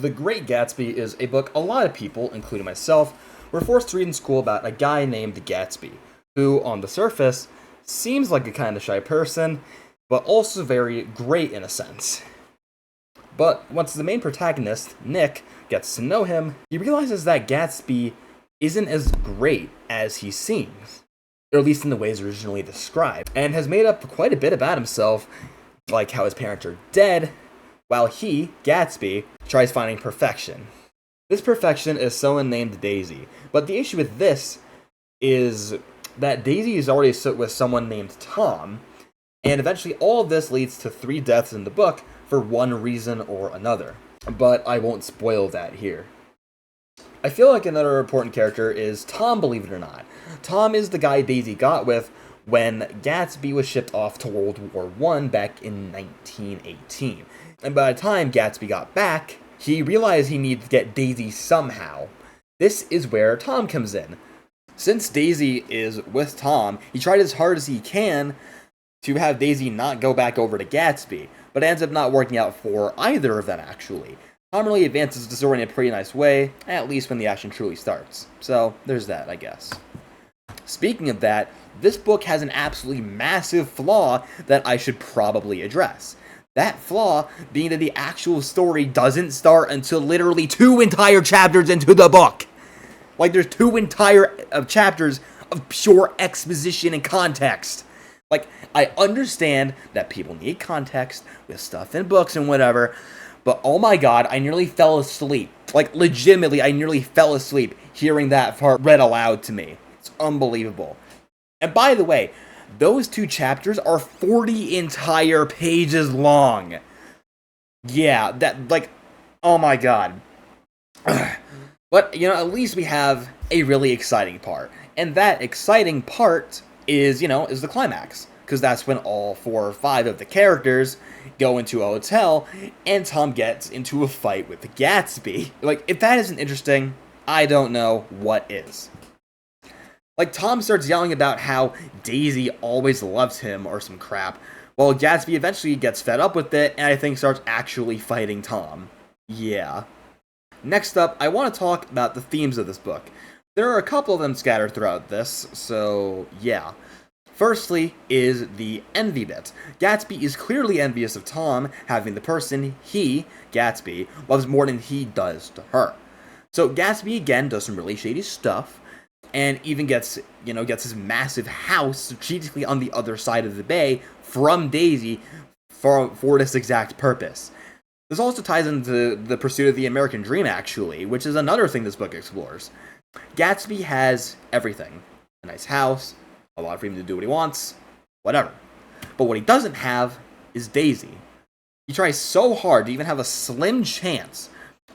The Great Gatsby is a book a lot of people, including myself, were forced to read in school about a guy named Gatsby, who, on the surface, seems like a kind of shy person, but also very great in a sense. But once the main protagonist, Nick, gets to know him, he realizes that Gatsby isn't as great as he seems, or at least in the ways originally described, and has made up quite a bit about himself, like how his parents are dead, while he, Gatsby, tries finding perfection. This perfection is someone named Daisy, but the issue with this is that Daisy is already with someone named Tom, and eventually all of this leads to 3 deaths in the book for one reason or another. But I won't spoil that here. I feel like another important character is Tom, believe it or not. Tom is the guy Daisy got with when Gatsby was shipped off to World War I back in 1918. And by the time Gatsby got back, he realized he needed to get Daisy somehow. This is where Tom comes in. Since Daisy is with Tom, he tried as hard as he can to have Daisy not go back over to Gatsby, but it ends up not working out for either of them, actually. Tom really advances the story in a pretty nice way, at least when the action truly starts. So, there's that, I guess. Speaking of that, this book has an absolutely massive flaw that I should probably address. That flaw being that the actual story doesn't start until literally 2 entire chapters into the book. Like, there's 2 entire chapters of pure exposition and context. Like, I understand that people need context with stuff in books and whatever, but oh my god, I nearly fell asleep. Like, legitimately, I nearly fell asleep hearing that part read aloud to me. It's unbelievable. And by the way, those 2 chapters are 40 entire pages long. Yeah, that, like, oh my god. But, you know, at least we have a really exciting part. And that exciting part is, you know, is the climax. Because that's when all 4 or 5 of the characters go into a hotel, and Tom gets into a fight with the Gatsby. Like, if that isn't interesting, I don't know what is. Like, Tom starts yelling about how Daisy always loves him or some crap, while Gatsby eventually gets fed up with it and I think starts actually fighting Tom. Yeah. Next up, I want to talk about the themes of this book. There are a couple of them scattered throughout this, so yeah. Firstly is the envy bit. Gatsby is clearly envious of Tom having the person he, Gatsby, loves more than he does to her. So Gatsby again does some really shady stuff, and even gets his massive house strategically on the other side of the bay from Daisy for this exact purpose. This also ties into the pursuit of the American dream, actually, which is another thing this book explores. Gatsby has everything. A nice house, a lot of freedom to do what he wants, whatever. But what he doesn't have is Daisy. He tries so hard to even have a slim chance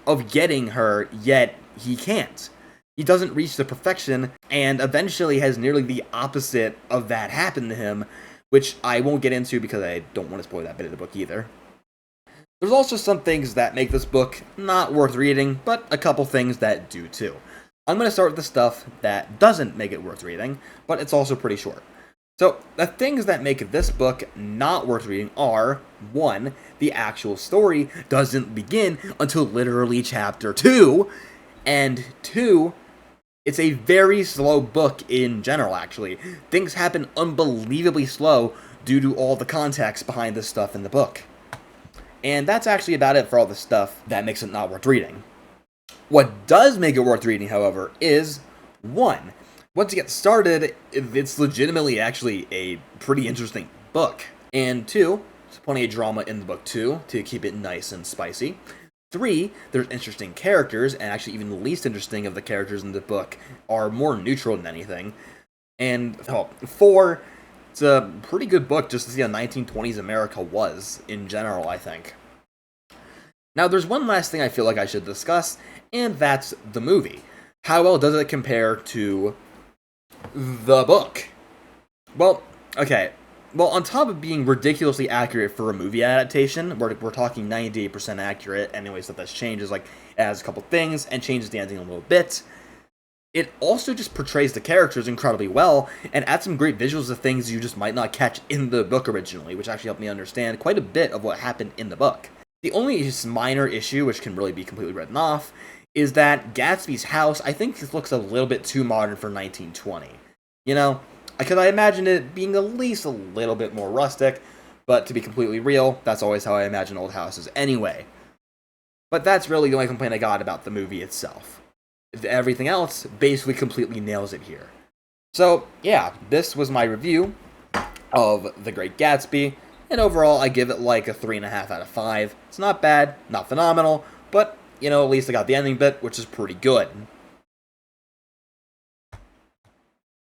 of getting her, yet he can't. He doesn't reach the perfection, and eventually has nearly the opposite of that happen to him, which I won't get into because I don't want to spoil that bit of the book either. There's also some things that make this book not worth reading, but a couple things that do too. I'm going to start with the stuff that doesn't make it worth reading, but it's also pretty short. So, the things that make this book not worth reading are, 1, the actual story doesn't begin until literally chapter 2, and 2, it's a very slow book in general, actually. Things happen unbelievably slow due to all the context behind this stuff in the book. And that's actually about it for all the stuff that makes it not worth reading. What does make it worth reading, however, is 1. Once you get started, it's legitimately actually a pretty interesting book. And 2, there's plenty of drama in the book too, to keep it nice and spicy. 3, there's interesting characters, and actually even the least interesting of the characters in the book are more neutral than anything. And 4, it's a pretty good book just to see how 1920s America was, in general, I think. Now, there's one last thing I feel like I should discuss, and that's the movie. How well does it compare to the book? Well, okay. Well, on top of being ridiculously accurate for a movie adaptation, we're talking 98% accurate, anyway, stuff that's changed is like, it adds a couple things, and changes the ending a little bit. It also just portrays the characters incredibly well, and adds some great visuals of things you just might not catch in the book originally, which actually helped me understand quite a bit of what happened in the book. The only just minor issue, which can really be completely written off, is that Gatsby's house, I think, just looks a little bit too modern for 1920. You know, because I imagine it being at least a little bit more rustic, but to be completely real, that's always how I imagine old houses anyway. But that's really the only complaint I got about the movie itself. Everything else basically completely nails it here. So, yeah, this was my review of The Great Gatsby, and overall I give it like a 3.5 out of 5. It's not bad, not phenomenal, but, at least I got the ending bit, which is pretty good.